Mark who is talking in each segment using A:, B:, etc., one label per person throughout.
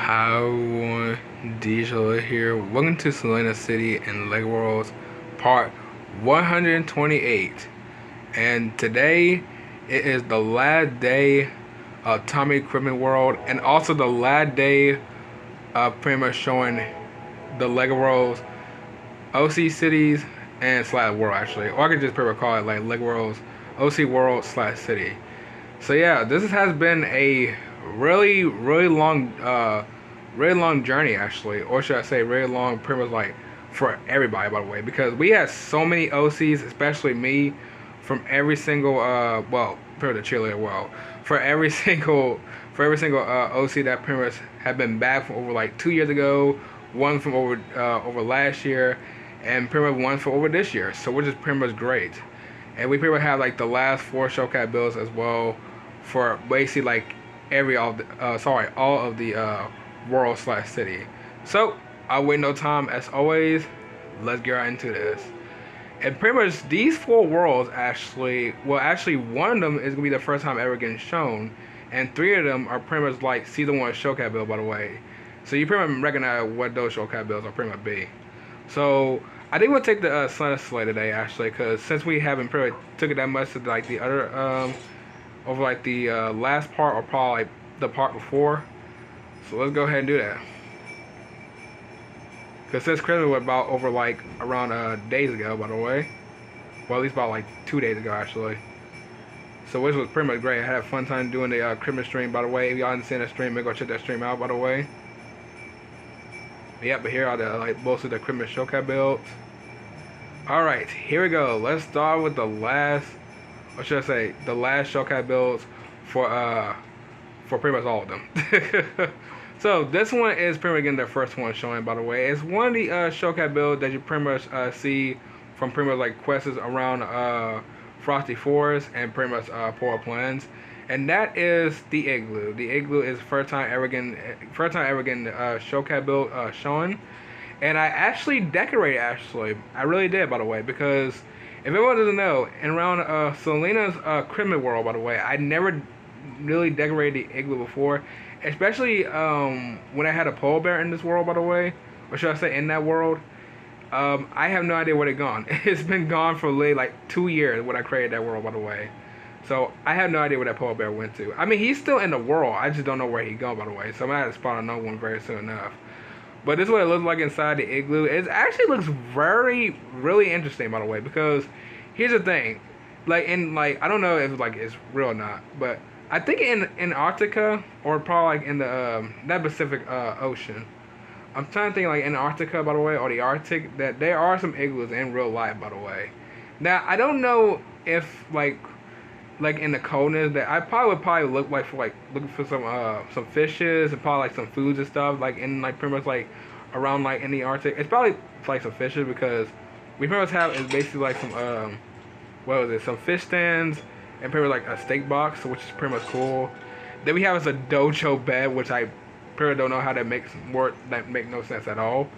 A: Hi everyone, DJ here. Welcome to Selena City and Lego Worlds part 128. And today it is the last day of Tommy Equipment World and also the last day of pretty much showing the Lego Worlds OC cities and slash world actually. Or I could just pretty much call it like Lego Worlds OC World slash city. So yeah, this has been a really long journey actually, or should I say, really long, pretty much like for everybody by the way, because we had so many OCs, especially me, from every single well, pretty much the cheerleader world, for every single OC that pretty much had been back from over like 2 years ago, one from over last year, and pretty much one for over this year. So which is pretty much great. And we pretty much have like the last four showcase builds as well for basically like all of the world slash city. So I'll wait no time as always. Let's get right into this. And pretty much these four worlds actually one of them is gonna be the first time ever getting shown, and three of them are pretty much like season one showcase build by the way. So you pretty much recognize what those showcase builds are pretty much be. So I think we'll take the Selena Slay today actually, because since we haven't pretty much took it that much to like the other over like the last part or probably like the part before. So let's go ahead and do that. Because since Christmas was about over like around days ago by the way. Well, at least about like 2 days ago actually. So which was pretty much great. I had a fun time doing the Christmas stream by the way. If y'all didn't see that stream, maybe go check that stream out by the way. But here are the like most of the Christmas showcase builds. Alright, here we go. Let's start with the last, or should I say, the last showcase builds for pretty much all of them. So this one is pretty much again the first one showing by the way. It's one of the showcase builds that you pretty much see from pretty much like quests around Frosty Forest and pretty much Polar Plans. And that is the Igloo. The Igloo is first time ever getting showcase build showing. And I actually decorated I really did by the way, because if anyone doesn't know, in around Selena's Christmas World by the way, I never really decorated the Igloo before, especially when I had a polar bear in this world by the way, or should I say in that world. I have no idea where it's gone. It's been gone for literally like 2 years when I created that world by the way. So I have no idea where that polar bear went to. I mean, he's still in the world. I just don't know where he's gone by the way. So I'm gonna have to spawn another one very soon enough. But this is what it looks like inside the Igloo. It actually looks really interesting by the way, because here's the thing. I don't know if like it's real or not, but I think in Antarctica or probably like in the that Pacific Ocean. I'm trying to think like in Antarctica by the way, or the Arctic, that there are some igloos in real life by the way. Now I don't know if like in the coldness that I would look like for like looking for some fishes and probably like some foods and stuff like in like pretty much like around like in the Arctic. It's probably like some fishes, because we pretty much have is basically like some what was it, some fish stands and pretty much like a steak box, which is pretty much cool. Then we have is a dojo bed, which I pretty much don't know how that makes no sense at all.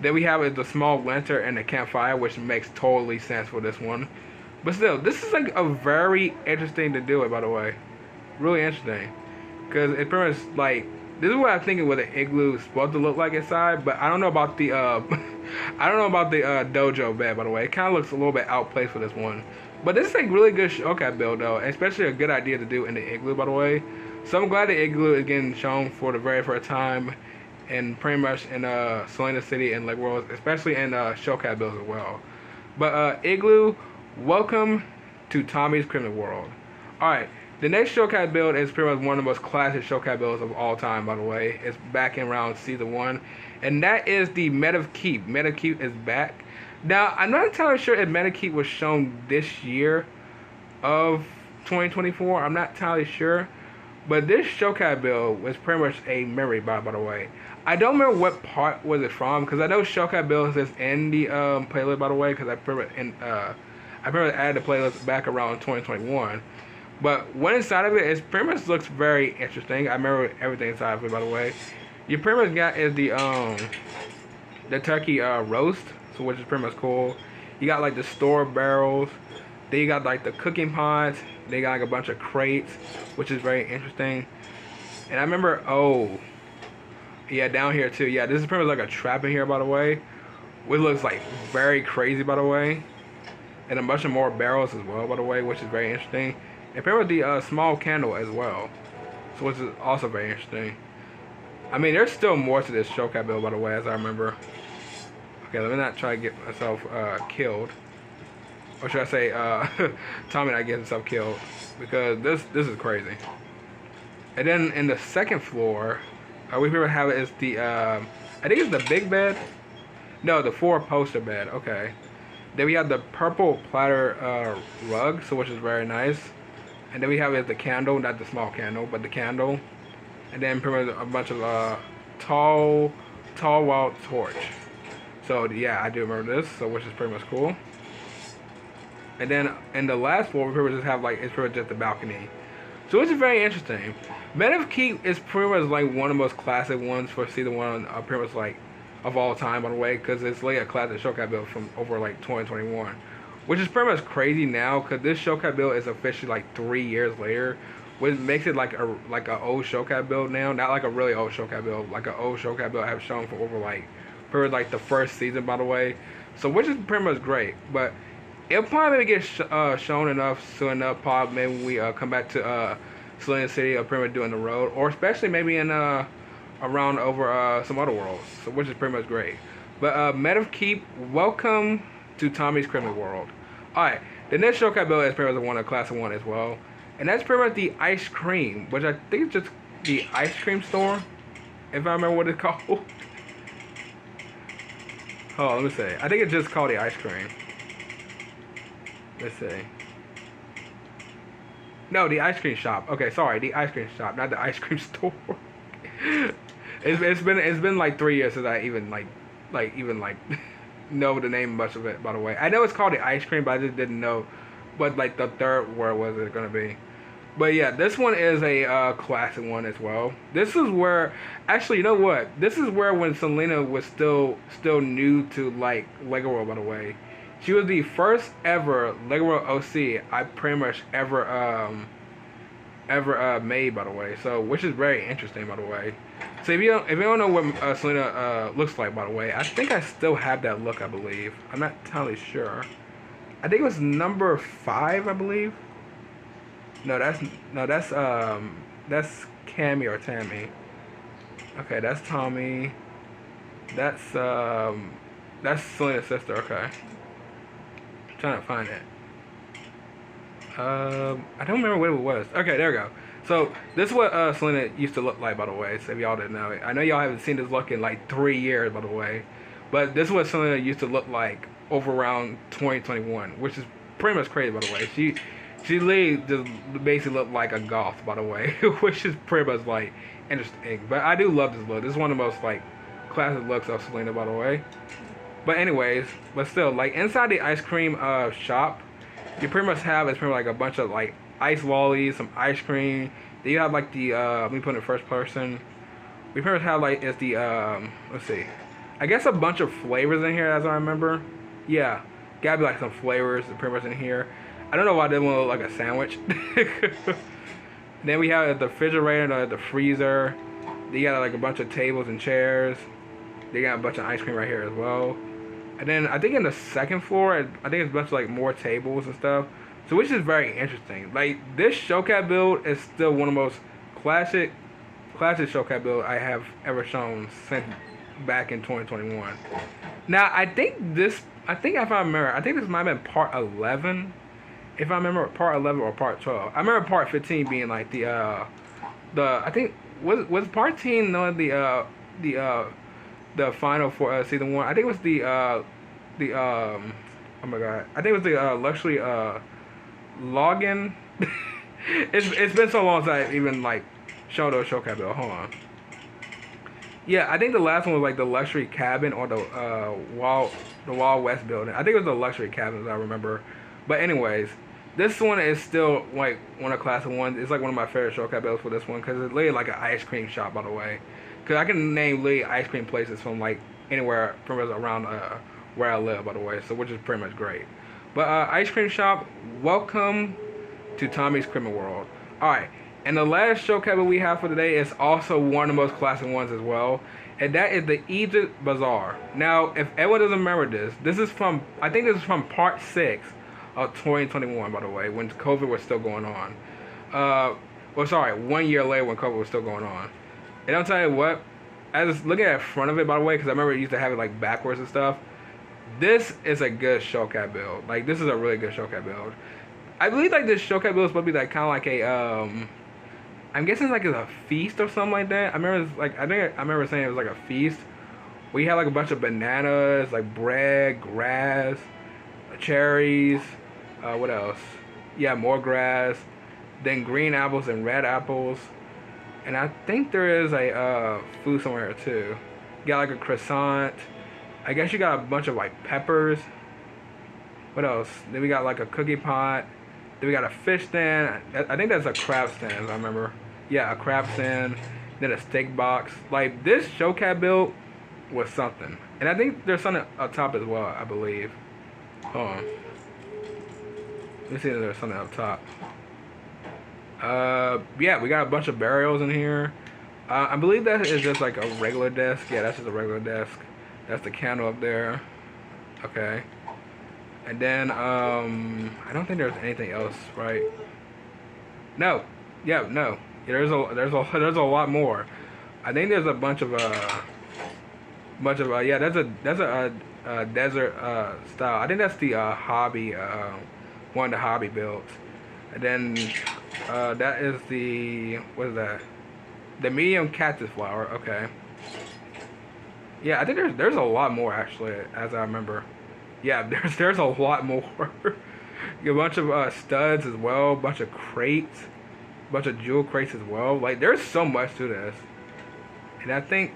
A: Then we have is the small lantern and the campfire, which makes totally sense for this one. But still, this is like a very interesting to do it by the way. Really interesting. Because it's pretty much like, this is what I think of what an igloo is supposed to look like inside, but I don't know about the I don't know about the dojo bed by the way. It kinda looks a little bit outplaced for this one. But this is like really good showcase build though, especially a good idea to do in the igloo by the way. So I'm glad the igloo is getting shown for the very first time and pretty much in Selena City and Lake World, especially in showcase builds as well. But igloo, welcome to Tommy's Christmas World. Alright, the next showcase build is pretty much one of the most classic showcase builds of all time by the way. It's back in around season 1. And that is the Meta Keep. Meta Keep is back. Now, I'm not entirely sure if Meta Keep was shown this year of 2024. I'm not entirely sure. But this showcase build was pretty much a memory by the way. I don't remember what part was it from, because I know showcase builds is in the playlist by the way, because I pretty much added the playlist back around 2021. But what inside of it is pretty much looks very interesting. I remember everything inside of it by the way. You pretty much got is the turkey roast, so which is pretty much cool. You got like the store barrels. Then you got like the cooking pots. They got like a bunch of crates, which is very interesting. And I remember, Yeah, down here too. Yeah, this is pretty much like a trap in here, by the way. Which looks like very crazy, by the way. And a bunch of more barrels as well, by the way, which is very interesting. And pretty much the small candle as well. So which is also very interesting. I mean, there's still more to this showcase build, by the way, as I remember. Okay, let me not try to get myself killed. Or should I say, Tommy not get himself killed. Because this is crazy. And then in the second floor, we here have it is the, I think it's the big bed. No, the 4-poster bed, okay. Then we have the purple platter rug, so which is very nice. And then we have is the candle, not the small candle, but the candle. And then pretty much a bunch of tall wall torch. So yeah, I do remember this, so which is pretty much cool. And then in the last floor, we pretty much just have like it's pretty much just the balcony. So which is very interesting. Men of Keep is pretty much like one of the most classic ones for season 1, pretty much like of all time, by the way, because it's like a classic showcase build from over like 2021, which is pretty much crazy now because this showcase build is officially like 3 years later, which makes it like a old showcase build now, not like a really old showcase build, like an old showcase build I have shown for over like pretty much like the first season, by the way. So which is pretty much great, but it'll probably get shown enough soon enough. Probably maybe we come back to Selena City or pretty much doing the road, or especially maybe in around over some other worlds, so which is pretty much great. But Men of Keep, welcome to Tommy's Criminal World. Alright, the next showcase build is pretty much one of Class 1 as well. And that's pretty much the ice cream, which I think is just the ice cream store, if I remember what it's called. Oh, let me see. I think it's just called the ice cream. Let's see. No, the ice cream shop. Okay, sorry, the ice cream shop, not the ice cream store. It's been like 3 years since I even know the name much of it, by the way. I know it's called the ice cream, but I just didn't know what like the third word was it gonna be. But yeah, this one is a classic one as well. This is where, actually, you know what? This is where when Selena was still new to like Lego World, by the way. She was the first ever Lego World OC I pretty much ever made, by the way. So which is very interesting, by the way. So if you don't know what Selena looks like, by the way, I think I still have that look, I believe. I'm not entirely sure. I think it was number 5, I believe. No, that's Cammy or Tammy. Okay, that's Tommy. That's Selena's sister. Okay, I'm trying to find it. I don't remember what it was. Okay, there we go. So this is what Selena used to look like, by the way. So if y'all didn't know it, I know y'all haven't seen this look in like 3 years, by the way. But this is what Selena used to look like over around 2021, which is pretty much crazy, by the way. She literally just basically looked like a goth, by the way, which is pretty much like interesting. But I do love this look. This is one of the most like classic looks of Selena, by the way. But anyways, but still, like inside the ice cream shop, you pretty much have it's pretty much like a bunch of like ice lollies, some ice cream. Then you have like the let me put it in first person. We pretty much have like it's the let's see, I guess a bunch of flavors in here as I remember. Yeah, gotta be like some flavors pretty much in here. I don't know why they want to look like a sandwich. Then we have the refrigerator, the freezer. They got like a bunch of tables and chairs. They got a bunch of ice cream right here as well. And then I think in the second floor, I think it's a bunch of like more tables and stuff. So which is very interesting. Like this showcase build is still one of the most classic showcase build I have ever shown since back in 2021. Now I think if I remember, I think this might have been part 11. If I remember, part 11 or part 12. I remember part 15 being like the I think was part 10 no the final for season 1. I think it was the oh my god, I think it was the luxury login. it's been so long since I even like showed those showcase bill. Hold on. Yeah, I think the last one was like the luxury cabin or the Wild West building. I think it was the luxury cabin, as I remember. But anyways, this one is still like one of Class 1. It's like one of my favorite showcase bills for this one because it's literally like an ice cream shop, by the way. Because I can name literally ice cream places from like anywhere from around where I live, by the way. So which is pretty much great. But ice cream shop, welcome to Tommy's Criminal World. Alright, And the last show cabinet we have for today is also one of the most classic ones as well. And that is the Egypt Bazaar. Now, if everyone doesn't remember this, this is from, I think this is from part 6 of 2021, by the way, when COVID was still going on. Well, sorry, 1 year later when COVID was still going on. And I'll tell you what, I was looking at the front of it, by the way, because I remember it used to have it like backwards and stuff. This is a good showcat build. Like, this is a really good showcat build. I believe like this showcat build is supposed to be like kind of like a I'm guessing it's like a feast or something like that. I remember like I remember saying it was like a feast. We had like a bunch of bananas, like bread, grass, cherries, what else? Yeah, more grass. Then green apples and red apples. And I think there is a food somewhere too. You got like a croissant. I guess you got a bunch of like peppers. What else? Then we got like a cookie pot. Then we got a fish stand. I think that's a crab stand, if I remember. Yeah, a crab stand. Then a steak box. Like, this showcat build was something. And I think there's something up top as well, I believe. Hold on. Let me see if there's something up top. Yeah, we got a bunch of burials in here. I believe that is just like a regular desk. Yeah, that's just a regular desk. That's the candle up there. Okay. And then, I don't think there's anything else, right? No. Yeah, no. Yeah, there's a lot more. I think there's a bunch of, yeah, that's a desert, style. I think that's the, hobby, one of the hobby builds. And then, that is the, what is that? The medium cactus flower, okay. Yeah, I think there's a lot more, actually, as I remember. Yeah, there's a lot more. A bunch of studs as well, a bunch of crates, a bunch of jewel crates as well. Like, there's so much to this. And I think,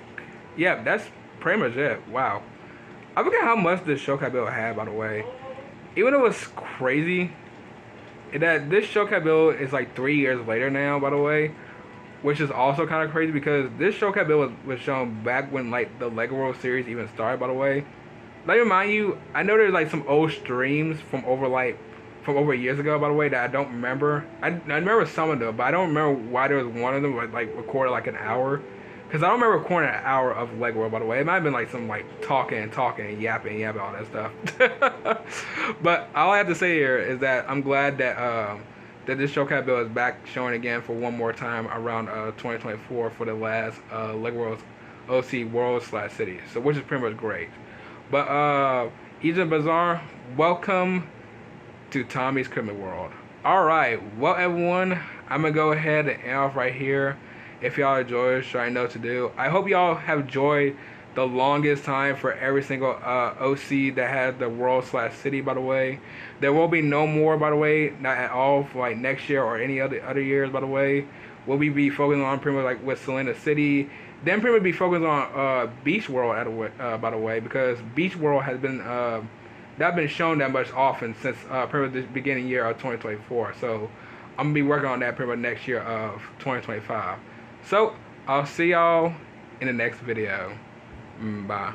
A: yeah, that's pretty much it. Wow. I forget how much this showcat build had, by the way. Even though it's crazy, that this showcat build is like 3 years later now, by the way. Which is also kind of crazy because this showcat build was shown back when like the Lego World series even started, by the way. Let me remind you, I know there's like some old streams from over years ago, by the way, that I don't remember. I remember some of them, but I don't remember why there was one of them like recorded like an hour. Because I don't remember recording an hour of Lego World, by the way. It might have been like some like talking and yapping all that stuff. But all I have to say here is that I'm glad that that this showcat build is back showing again for one more time around 2024 for the last Lego World's OC World/City. So which is pretty much great. But Egypt Bazaar, welcome to Tommy's Criminal World. Alright, well everyone, I'm gonna go ahead and end off right here. If y'all enjoyed, sure I know what to do. I hope y'all have enjoyed the longest time for every single OC that had the World/City, by the way. There will be no more, by the way, not at all for like next year or any other years, by the way. Will we be focusing on pretty much like with Selena City. Then pretty much be focused on Beach World, by the way, because Beach World has been not been shown that much often since pretty much the beginning year of 2024. So I'm gonna be working on that pretty much next year of 2025. So I'll see y'all in the next video. Bye.